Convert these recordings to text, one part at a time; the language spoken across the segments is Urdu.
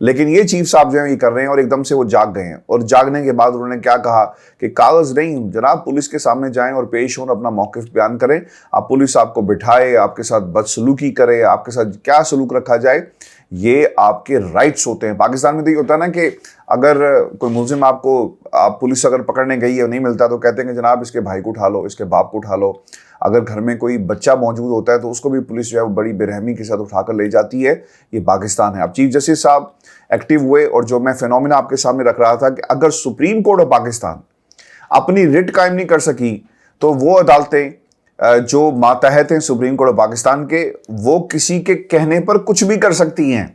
لیکن یہ چیف صاحب جو ہیں یہ کر رہے ہیں اور ایک دم سے وہ جاگ گئے ہیں، اور جاگنے کے بعد انہوں نے کیا کہا کہ کاغذ نہیں جناب، پولیس کے سامنے جائیں اور پیش ہوں، اپنا موقف بیان کریں، اب پولیس آپ کو بٹھائے، آپ کے ساتھ بدسلوکی کرے، آپ کے ساتھ کیا سلوک رکھا جائے، یہ آپ کے رائٹس ہوتے ہیں۔ پاکستان میں تو یہ ہوتا ہے نا کہ اگر کوئی ملزم آپ پولیس اگر پکڑنے گئی ہے اور نہیں ملتا تو کہتے ہیں کہ جناب اس کے بھائی کو اٹھا لو، اس کے باپ کو اٹھا لو۔ اگر گھر میں کوئی بچہ موجود ہوتا ہے تو اس کو بھی پولیس جو ہے بڑی بے رحمی کے ساتھ اٹھا کر لے جاتی ہے۔ یہ پاکستان ہے۔ اب چیف جسٹس صاحب ایکٹیو ہوئے، اور جو میں فینومینا آپ کے سامنے رکھ رہا تھا کہ اگر سپریم کورٹ آف پاکستان اپنی رٹ قائم نہیں کر سکی تو وہ عدالتیں جو ماتحت ہیں سپریم کورٹ آف پاکستان کے، وہ کسی کے کہنے پر کچھ بھی کر سکتی ہیں۔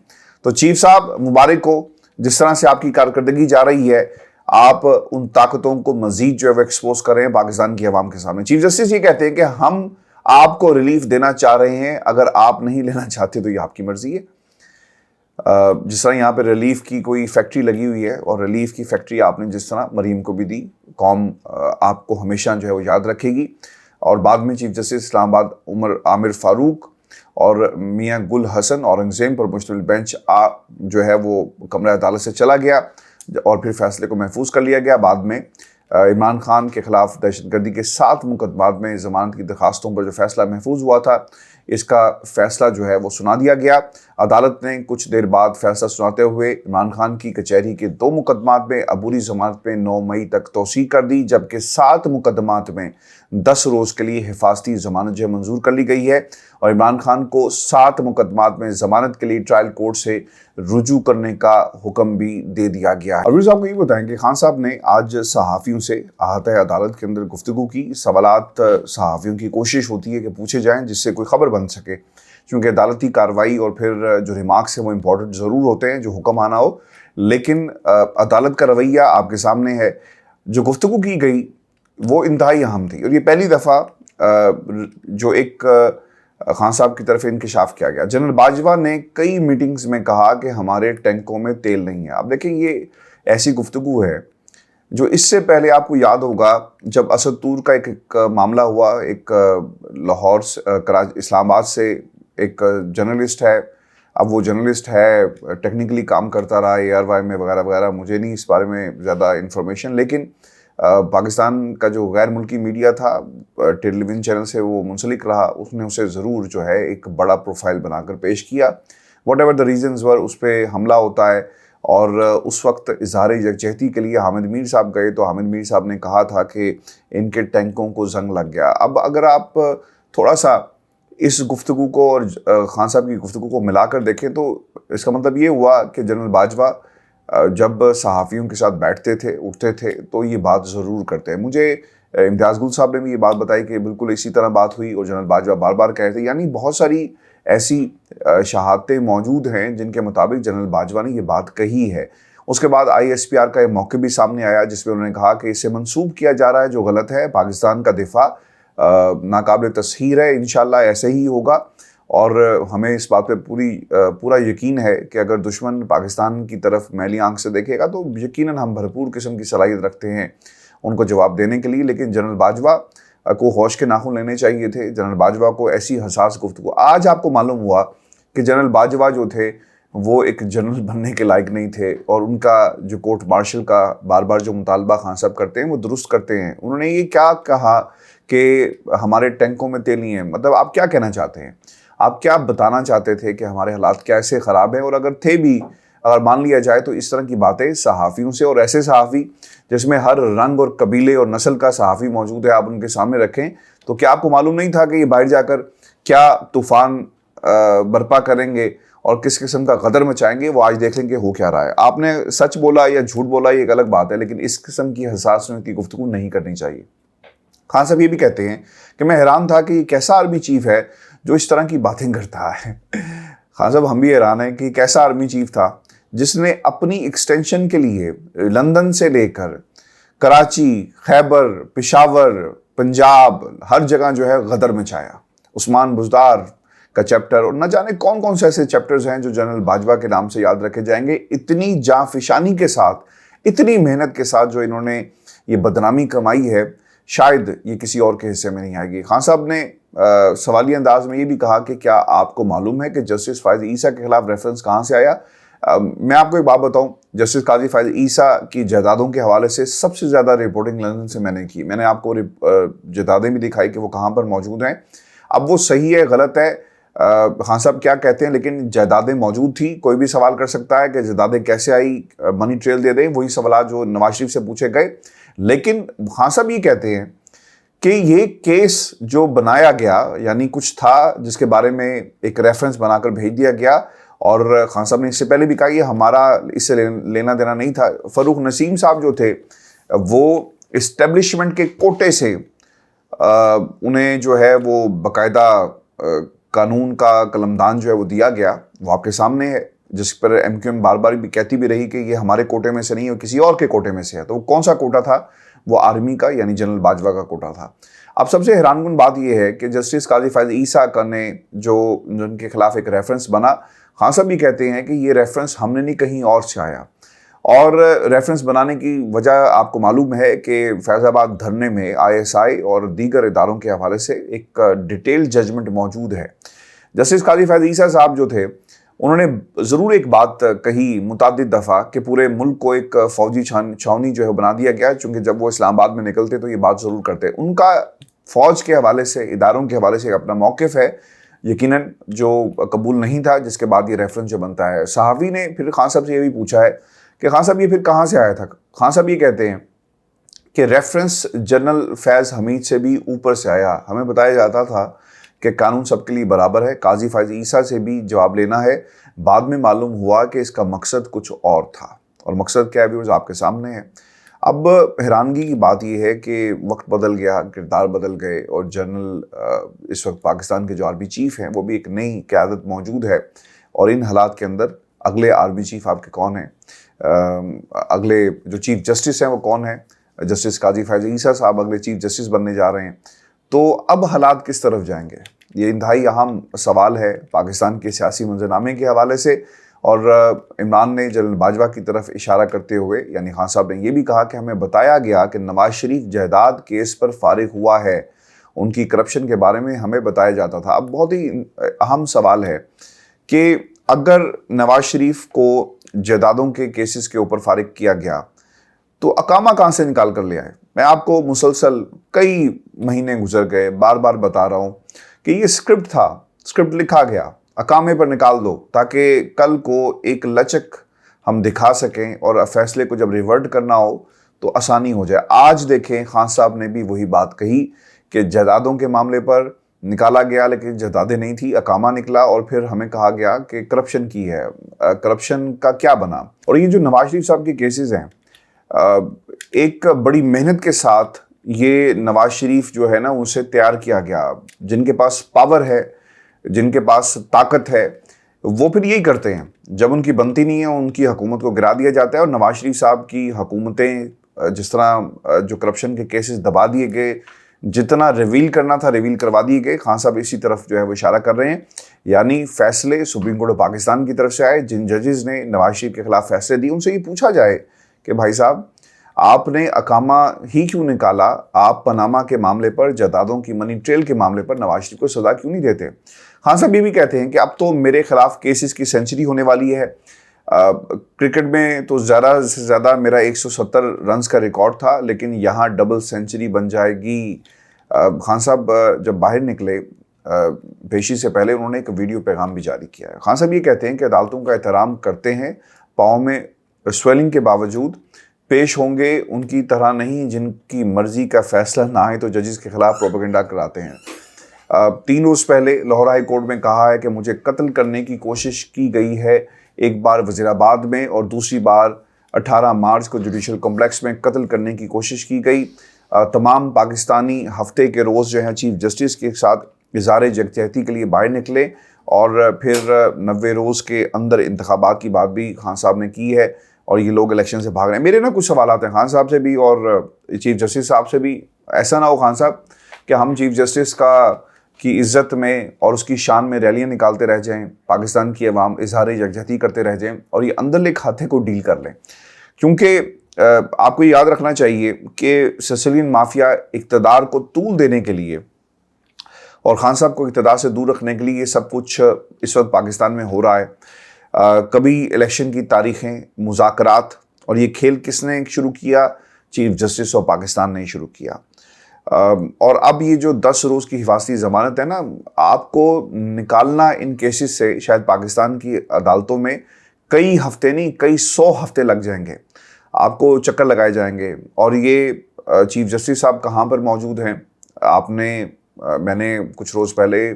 تو چیف صاحب مبارک ہو، جس طرح سے آپ کی کارکردگی جا رہی ہے، آپ ان طاقتوں کو مزید جو ہے وہ ایکسپوز کر رہے ہیں پاکستان کی عوام کے سامنے۔ چیف جسٹس یہ کہتے ہیں کہ ہم آپ کو ریلیف دینا چاہ رہے ہیں، اگر آپ نہیں لینا چاہتے تو یہ آپ کی مرضی ہے۔ جس طرح یہاں پہ ریلیف کی کوئی فیکٹری لگی ہوئی ہے، اور ریلیف کی فیکٹری آپ نے جس طرح مریم کو بھی دی، قوم آپ کو ہمیشہ جو ہے وہ یاد رکھے گی۔ اور بعد میں چیف جسٹس اسلام آباد عامر فاروق اور میاں گل حسن اورنگزیب پر مشتمل بینچ جو ہے وہ کمرہ عدالت سے چلا گیا، اور پھر فیصلے کو محفوظ کر لیا گیا۔ بعد میں عمران خان کے خلاف دہشت گردی کے 7 مقدمات میں ضمانت کی درخواستوں پر جو فیصلہ محفوظ ہوا تھا، اس کا فیصلہ جو ہے وہ سنا دیا گیا۔ عدالت نے کچھ دیر بعد فیصلہ سناتے ہوئے عمران خان کی کچہری کے 2 مقدمات میں عبوری ضمانت میں 9 مئی تک توسیع کر دی، جبکہ 7 مقدمات میں 10 روز کے لیے حفاظتی ضمانت جو منظور کر لی گئی ہے، اور عمران خان کو 7 مقدمات میں ضمانت کے لیے ٹرائل کورٹ سے رجوع کرنے کا حکم بھی دے دیا گیا ہے۔ عبور صاحب کو یہ بتائیں کہ خان صاحب نے آج صحافیوں سے احاطہ عدالت کے اندر گفتگو کی۔ سوالات صحافیوں کی کوشش ہوتی ہے کہ پوچھے جائیں جس سے کوئی خبر بن سکے، چونکہ عدالتی کارروائی اور پھر جو ریمارکس ہیں وہ امپورٹنٹ ضرور ہوتے ہیں، جو حکم آنا ہو، لیکن عدالت کا رویہ آپ کے سامنے ہے۔ جو گفتگو کی گئی وہ انتہائی اہم تھی، اور یہ پہلی دفعہ جو ایک خان صاحب کی طرف انکشاف کیا گیا۔ جنرل باجوہ نے کئی میٹنگز میں کہا کہ ہمارے ٹینکوں میں تیل نہیں ہے۔ اب دیکھیں یہ ایسی گفتگو ہے جو اس سے پہلے آپ کو یاد ہوگا جب اسد طور کا ایک معاملہ ہوا، ایک لاہور اسلام آباد سے ایک جرنلسٹ ہے، اب وہ جرنلسٹ ہے ٹیکنیکلی کام کرتا رہا ARY میں وغیرہ وغیرہ، مجھے نہیں اس بارے میں زیادہ انفارمیشن، لیکن پاکستان کا جو غیر ملکی میڈیا تھا ٹیلی ویژن چینل سے وہ منسلک رہا، اس نے اسے ضرور جو ہے ایک بڑا پروفائل بنا کر پیش کیا۔ واٹ ایور دا ریزنز ور، اس پہ حملہ ہوتا ہے، اور اس وقت اظہار یکجہتی کے لیے حامد میر صاحب گئے تو حامد میر صاحب نے کہا تھا کہ ان کے ٹینکوں کو زنگ لگ گیا۔ اب اگر آپ تھوڑا سا اس گفتگو کو اور خان صاحب کی گفتگو کو ملا کر دیکھیں تو اس کا مطلب یہ ہوا کہ جنرل باجوہ جب صحافیوں کے ساتھ بیٹھتے تھے اٹھتے تھے تو یہ بات ضرور کرتے ہیں۔ مجھے امتیاز گل صاحب نے بھی یہ بات بتائی کہ بالکل اسی طرح بات ہوئی، اور جنرل باجوہ بار بار کہہ رہے تھے، یعنی بہت ساری ایسی شہادتیں موجود ہیں جن کے مطابق جنرل باجوہ نے یہ بات کہی ہے۔ اس کے بعد ISPR کا یہ موقع بھی سامنے آیا جس میں انہوں نے کہا کہ اسے منسوب کیا جا رہا ہے جو غلط ہے، پاکستان کا دفاع ناقابل تسخیر ہے، انشاءاللہ ایسے ہی ہوگا، اور ہمیں اس بات پہ پورا یقین ہے کہ اگر دشمن پاکستان کی طرف میلی آنکھ سے دیکھے گا تو یقیناً ہم بھرپور قسم کی صلاحیت رکھتے ہیں ان کو جواب دینے کے لیے۔ لیکن جنرل باجوہ کو ہوش کے ناخن لینے چاہیے تھے، جنرل باجوہ کو ایسی حساس گفتگو۔ آج آپ کو معلوم ہوا کہ جنرل باجوہ جو تھے وہ ایک جنرل بننے کے لائق نہیں تھے، اور ان کا جو کورٹ مارشل کا بار بار جو مطالبہ خان صاحب کرتے ہیں وہ درست کرتے ہیں۔ انہوں نے یہ کیا کہا کہ ہمارے ٹینکوں میں تیل نہیں ہے، مطلب آپ کیا کہنا چاہتے ہیں؟ آپ کیا بتانا چاہتے تھے کہ ہمارے حالات کیسے خراب ہیں؟ اور اگر تھے بھی، اگر مان لیا جائے تو اس طرح کی باتیں صحافیوں سے، اور ایسے صحافی جس میں ہر رنگ اور قبیلے اور نسل کا صحافی موجود ہے، آپ ان کے سامنے رکھیں تو کیا آپ کو معلوم نہیں تھا کہ یہ باہر جا کر کیا طوفان برپا کریں گے اور کس قسم کا غدر مچائیں گے؟ وہ آج دیکھ لیں کہ ہو کیا رہا ہے۔ آپ نے سچ بولا یا جھوٹ بولا یہ ایک الگ بات ہے، لیکن اس قسم کی حساس نوعیت کی گفتگو نہیں کرنی چاہیے۔ خان صاحب یہ بھی کہتے ہیں کہ میں حیران تھا کہ یہ کیسا آرمی چیف ہے جو اس طرح کی باتیں کرتا ہے۔ خان صاحب ہم بھی حیران ہیں کہ کیسا آرمی چیف تھا جس نے اپنی ایکسٹینشن کے لیے لندن سے لے کر کراچی، خیبر، پشاور، پنجاب، ہر جگہ جو ہے غدر مچایا۔ عثمان بزدار کا چیپٹر، اور نہ جانے کون کون سے ایسے چیپٹرز ہیں جو جنرل باجوہ کے نام سے یاد رکھے جائیں گے۔ اتنی جانفشانی کے ساتھ، اتنی محنت کے ساتھ جو انہوں نے یہ بدنامی کمائی ہے، شاید یہ کسی اور کے حصے میں نہیں آئے گی۔ خان صاحب نے سوالی انداز میں یہ بھی کہا کہ کیا آپ کو معلوم ہے کہ جسٹس فائز عیسیٰ کے خلاف ریفرنس کہاں سے آیا؟ میں آپ کو ایک بات بتاؤں, جسٹس قاضی فائز عیسیٰ کی جائیدادوں کے حوالے سے سب سے زیادہ رپورٹنگ لندن سے میں نے کی. میں نے آپ کو جائیدادیں بھی دکھائی کہ وہ کہاں پر موجود ہیں. اب وہ صحیح ہے غلط ہے, خان صاحب کیا کہتے ہیں, لیکن جائیدادیں موجود تھی. کوئی بھی سوال کر سکتا ہے کہ جائیدادیں کیسے آئی, منی ٹریل دے دیں, وہی سوالات جو نواز شریف سے پوچھے گئے. لیکن خان صاحب یہ کہتے ہیں کہ یہ کیس جو بنایا گیا, یعنی کچھ تھا جس کے بارے میں ایک ریفرنس بنا کر بھیج دیا گیا, اور خان صاحب نے اس سے پہلے بھی کہا یہ ہمارا اس سے لینا دینا نہیں تھا. فروخ نسیم صاحب جو تھے وہ اسٹیبلشمنٹ کے کوٹے سے انہیں جو ہے وہ باقاعدہ قانون کا قلمدان جو ہے وہ دیا گیا, وہ آپ کے سامنے ہے, جس پر ایم کیو ایم بار بار بھی کہتی بھی رہی کہ یہ ہمارے کوٹے میں سے نہیں ہے, کسی اور کے کوٹے میں سے ہے. تو وہ کون سا کوٹا تھا؟ وہ آرمی کا, یعنی جنرل باجوہ کا کوٹا تھا. اب سب سے حیران کن بات یہ ہے کہ جسٹس قاضی فائز عیسیٰ کا نے جو ان کے خلاف ایک ریفرنس بنا, خان صاحب بھی کہتے ہیں کہ یہ ریفرنس ہم نے نہیں کہیں اور سے آیا. اور ریفرنس بنانے کی وجہ آپ کو معلوم ہے کہ فیض آباد دھرنے میں ISI اور دیگر اداروں کے حوالے سے ایک ڈیٹیل ججمنٹ موجود ہے. جسٹس قاضی فائز عیسیٰ صاحب جو تھے انہوں نے ضرور ایک بات کہی متعدد دفعہ کہ پورے ملک کو ایک فوجی چھاونی جو ہے بنا دیا گیا, چونکہ جب وہ اسلام آباد میں نکلتے تو یہ بات ضرور کرتے. ان کا فوج کے حوالے سے, اداروں کے حوالے سے اپنا موقف ہے یقیناً جو قبول نہیں تھا, جس کے بعد یہ ریفرنس جو بنتا ہے. صحافی نے پھر خان صاحب سے یہ بھی پوچھا ہے کہ خان صاحب یہ پھر کہاں سے آیا تھا. خان صاحب یہ کہتے ہیں کہ ریفرنس جنرل فیض حمید سے بھی اوپر سے آیا. ہمیں بتایا جاتا تھا کہ قانون سب کے لیے برابر ہے, قاضی فائز عیسیٰ سے بھی جواب لینا ہے. بعد میں معلوم ہوا کہ اس کا مقصد کچھ اور تھا, اور مقصد کیا ہے آپ کے سامنے ہے. اب حیرانگی کی بات یہ ہے کہ وقت بدل گیا, کردار بدل گئے, اور جنرل اس وقت پاکستان کے جو آرمی چیف ہیں وہ بھی ایک نئی قیادت موجود ہے. اور ان حالات کے اندر اگلے آرمی چیف آپ کے کون ہیں, اگلے جو چیف جسٹس ہیں وہ کون ہیں؟ جسٹس قاضی فائز عیسیٰ صاحب اگلے چیف جسٹس بننے جا رہے ہیں. تو اب حالات کس طرف جائیں گے, یہ انتہائی اہم سوال ہے پاکستان کے سیاسی منظرنامے کے حوالے سے. اور عمران نے جنرل باجوہ کی طرف اشارہ کرتے ہوئے, یعنی خان صاحب نے یہ بھی کہا کہ ہمیں بتایا گیا کہ نواز شریف جائیداد کیس پر فارغ ہوا ہے, ان کی کرپشن کے بارے میں ہمیں بتایا جاتا تھا. اب بہت ہی اہم سوال ہے کہ اگر نواز شریف کو جائیدادوں کے کیسز کے اوپر فارغ کیا گیا تو اقامہ کہاں سے نکال کر لے آئے؟ میں آپ کو مسلسل کئی مہینے گزر گئے بار بار بتا رہا ہوں کہ یہ اسکرپٹ تھا, اسکرپٹ لکھا گیا, اقامے پر نکال دو تاکہ کل کو ایک لچک ہم دکھا سکیں اور فیصلے کو جب ریورٹ کرنا ہو تو آسانی ہو جائے. آج دیکھیں خان صاحب نے بھی وہی بات کہی کہ جائیدادوں کے معاملے پر نکالا گیا لیکن جائیدادیں نہیں تھی, اقامہ نکلا, اور پھر ہمیں کہا گیا کہ کرپشن کی ہے. کرپشن کا کیا بنا؟ اور یہ جو نواز شریف صاحب کے کیسز ہیں, ایک بڑی محنت کے ساتھ یہ نواز شریف جو ہے نا اسے تیار کیا گیا. جن کے پاس پاور ہے, جن کے پاس طاقت ہے, وہ پھر یہی کرتے ہیں. جب ان کی بنتی نہیں ہے ان کی حکومت کو گرا دیا جاتا ہے. اور نواز شریف صاحب کی حکومتیں جس طرح جو کرپشن کے کیسز دبا دیے گئے, جتنا ریویل کرنا تھا ریویل کروا دیے گئے. خان صاحب اسی طرف جو ہے وہ اشارہ کر رہے ہیں, یعنی فیصلے سپریم کورٹ آف پاکستان کی طرف سے آئے. جن ججز نے نواز شریف کے خلاف فیصلے دیے ان سے یہ پوچھا جائے کہ بھائی صاحب آپ نے اقامہ ہی کیوں نکالا, آپ پاناما کے معاملے پر, جائیدادوں کی منی ٹریل کے معاملے پر نواز شریف کو سزا کیوں نہیں دیتے؟ خان صاحب یہ بھی کہتے ہیں کہ اب تو میرے خلاف کیسز کی سینچری ہونے والی ہے. کرکٹ میں تو زیادہ سے زیادہ میرا 170 رنز کا ریکارڈ تھا, لیکن یہاں ڈبل سینچری بن جائے گی. خان صاحب جب باہر نکلے پیشی سے پہلے انہوں نے ایک ویڈیو پیغام بھی جاری کیا ہے. خان صاحب یہ کہتے ہیں کہ عدالتوں کا احترام کرتے ہیں, پاؤں میں سویلنگ کے باوجود پیش ہوں گے, ان کی طرح نہیں جن کی مرضی کا فیصلہ نہ آئے تو ججز کے خلاف پروپیگنڈا کراتے ہیں. 3 روز پہلے لاہور ہائی کورٹ میں کہا ہے کہ مجھے قتل کرنے کی کوشش کی گئی ہے, ایک بار وزیر آباد میں اور دوسری بار 18 مارچ کو جوڈیشل کمپلیکس میں قتل کرنے کی کوشش کی گئی. تمام پاکستانی ہفتے کے روز جو ہیں چیف جسٹس کے ساتھ اظہار یکجہتی کے لیے باہر نکلے, اور پھر 90 روز کے اندر انتخابات کی بات بھی خان صاحب نے کی ہے, اور یہ لوگ الیکشن سے بھاگ رہے ہیں. میرے نا کچھ سوالات ہیں خان صاحب سے بھی اور چیف جسٹس صاحب سے بھی. ایسا نہ ہو خان صاحب کہ ہم چیف جسٹس کی عزت میں اور اس کی شان میں ریلیاں نکالتے رہ جائیں, پاکستان کی عوام اظہار یکجہتی کرتے رہ جائیں اور یہ اندر لے کھاتے کو ڈیل کر لیں. کیونکہ آپ کو یاد رکھنا چاہیے کہ سیسیلین مافیا اقتدار کو طول دینے کے لیے اور خان صاحب کو اقتدار سے دور رکھنے کے لیے یہ سب کچھ اس وقت پاکستان میں ہو رہا ہے. کبھی الیکشن کی تاریخیں، مذاکرات، اور یہ کھیل کس نے شروع کیا؟ چیف جسٹس آف پاکستان نے شروع کیا۔ اور اب یہ جو 10 روز کی حفاظتی ضمانت ہے نا، آپ کو نکالنا ان کیسز سے شاید پاکستان کی عدالتوں میں کئی ہفتے نہیں، کئی 100 ہفتے لگ جائیں گے، آپ کو چکر لگائے جائیں گے۔ اور یہ چیف جسٹس صاحب کہاں پر موجود ہیں؟ میں نے کچھ روز پہلے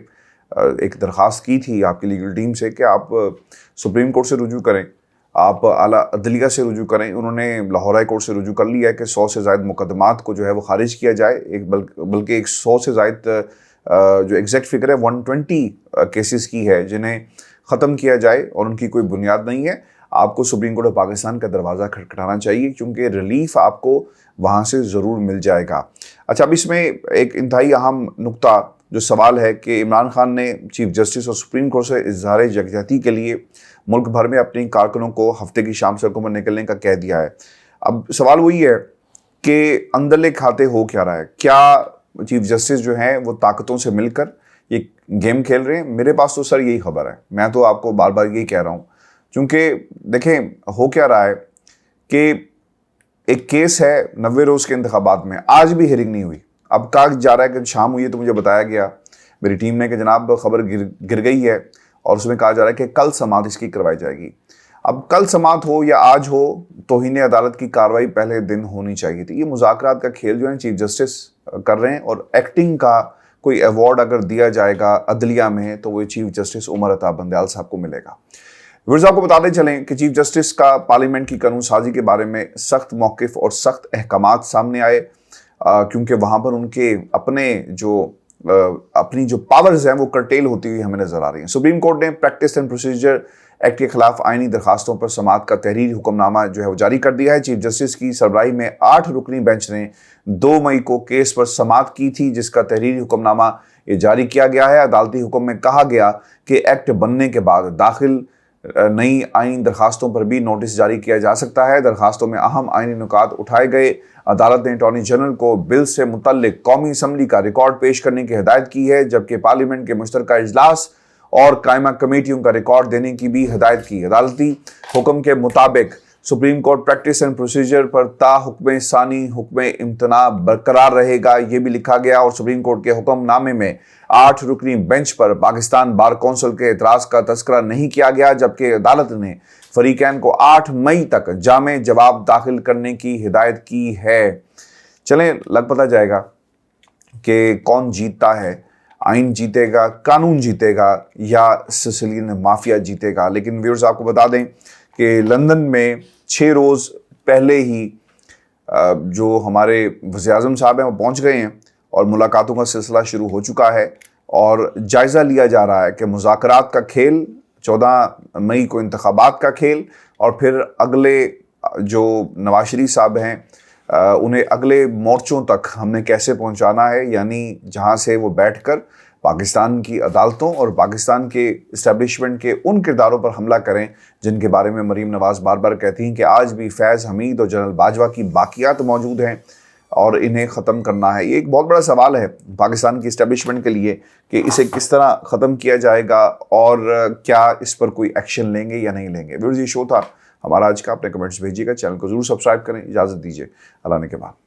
ایک درخواست کی تھی آپ کی لیگل ٹیم سے کہ آپ سپریم کورٹ سے رجوع کریں، آپ اعلیٰ عدلیہ سے رجوع کریں۔ انہوں نے لاہور ہائی کورٹ سے رجوع کر لیا ہے کہ 100 سے زائد مقدمات کو جو ہے وہ خارج کیا جائے، بلکہ ایک 100 سے زائد جو ایگزیکٹ فگر ہے 120 کیسز کی ہے جنہیں ختم کیا جائے، اور ان کی کوئی بنیاد نہیں ہے۔ آپ کو سپریم کورٹ آف پاکستان کا دروازہ کھٹکھٹانا چاہیے، کیونکہ ریلیف آپ کو وہاں سے ضرور مل جائے گا۔ اچھا، اب اس میں ایک انتہائی اہم نقطہ جو سوال ہے کہ عمران خان نے چیف جسٹس اور سپریم کورٹ سے اظہار یکجہتی کے لیے ملک بھر میں اپنی کارکنوں کو ہفتے کی شام سڑکوں پر نکلنے کا کہہ دیا ہے۔ اب سوال وہی ہے کہ اندرلے کھاتے ہو کیا رہا ہے؟ کیا چیف جسٹس جو ہیں وہ طاقتوں سے مل کر یہ گیم کھیل رہے ہیں؟ میرے پاس تو سر یہی خبر ہے، میں تو آپ کو بار بار یہی کہہ رہا ہوں، کیونکہ دیکھیں ہو کیا رہا ہے کہ ایک کیس ہے 90 روز کے انتخابات میں، آج بھی ہیئرنگ نہیں ہوئی۔ اب کہا جا رہا ہے کہ شام ہوئی ہے تو مجھے بتایا گیا میری ٹیم نے کہ جناب خبر گر گئی ہے، اور اس میں کہا جا رہا ہے کہ کل سماعت اس کی کروائی جائے گی۔ اب کل سماعت ہو یا آج ہو، توہین عدالت کی کارروائی پہلے دن ہونی چاہیے تھی۔ یہ مذاکرات کا کھیل جو ہے چیف جسٹس کر رہے ہیں، اور ایکٹنگ کا کوئی ایوارڈ اگر دیا جائے گا عدلیہ میں تو وہ چیف جسٹس عمر عطا بندیال صاحب کو ملے گا۔ ویورز، آپ کو بتاتے چلیں کہ چیف جسٹس کا پارلیمنٹ کی قانون سازی کے بارے میں سخت موقف اور سخت احکامات سامنے آئے، کیونکہ وہاں پر ان کے اپنی جو پاورز ہیں وہ کرٹیل ہوتی ہوئی ہمیں نظر آ رہی ہیں۔ سپریم کورٹ نے پریکٹس اینڈ پروسیجر ایکٹ کے خلاف آئینی درخواستوں پر سماعت کا تحریری حکم نامہ جو ہے وہ جاری کر دیا ہے۔ چیف جسٹس کی سربراہی میں 8 رکنی بینچ نے 2 مئی کو کیس پر سماعت کی تھی، جس کا تحریری حکم نامہ یہ جاری کیا گیا ہے۔ عدالتی حکم میں کہا گیا کہ ایکٹ بننے کے بعد داخل نئی آئین درخواستوں پر بھی نوٹس جاری کیا جا سکتا ہے۔ درخواستوں میں اہم آئینی نکات اٹھائے گئے۔ عدالت نے اٹارنی جنرل کو بل سے متعلق قومی اسمبلی کا ریکارڈ پیش کرنے کی ہدایت کی ہے، جبکہ پارلیمنٹ کے مشترکہ اجلاس اور قائمہ کمیٹیوں کا ریکارڈ دینے کی بھی ہدایت کی۔ عدالتی حکم کے مطابق Supreme Court practice and procedure پر تا حکم ثانی حکم امتناع برقرار رہے گا، یہ بھی لکھا گیا۔ اور سپریم کورٹ کے حکم نامے میں 8 رکنی بینچ پر پاکستان بار کونسل کے اعتراض کا تذکرہ نہیں کیا گیا، جبکہ عدالت نے فریقین کو 8 مئی تک جامع جواب داخل کرنے کی ہدایت کی ہے۔ چلیں لگ پتہ جائے گا کہ کون جیتتا ہے، آئین جیتے گا، قانون جیتے گا، یا سسیلین مافیا جیتے گا۔ لیکن ویورز، آپ کو بتا دیں کہ لندن میں 6 روز پہلے ہی جو ہمارے وزیر اعظم صاحب ہیں وہ پہنچ گئے ہیں، اور ملاقاتوں کا سلسلہ شروع ہو چکا ہے، اور جائزہ لیا جا رہا ہے کہ مذاکرات کا کھیل، 14 مئی کو انتخابات کا کھیل، اور پھر اگلے جو نواز شریف صاحب ہیں انہیں اگلے مورچوں تک ہم نے کیسے پہنچانا ہے، یعنی جہاں سے وہ بیٹھ کر پاکستان کی عدالتوں اور پاکستان کے اسٹیبلشمنٹ کے ان کرداروں پر حملہ کریں جن کے بارے میں مریم نواز بار بار کہتی ہیں کہ آج بھی فیض حمید اور جنرل باجوہ کی باقیات موجود ہیں اور انہیں ختم کرنا ہے۔ یہ ایک بہت بڑا سوال ہے پاکستان کی اسٹیبلشمنٹ کے لیے کہ اسے کس طرح ختم کیا جائے گا، اور کیا اس پر کوئی ایکشن لیں گے یا نہیں لیں گے۔ ویورز، یہ شو تھا ہمارا آج کا، اپنے کمنٹس بھیجیے گا، چینل کو ضرور سبسکرائب کریں۔ اجازت دیجیے، اللہ نے کے بعد۔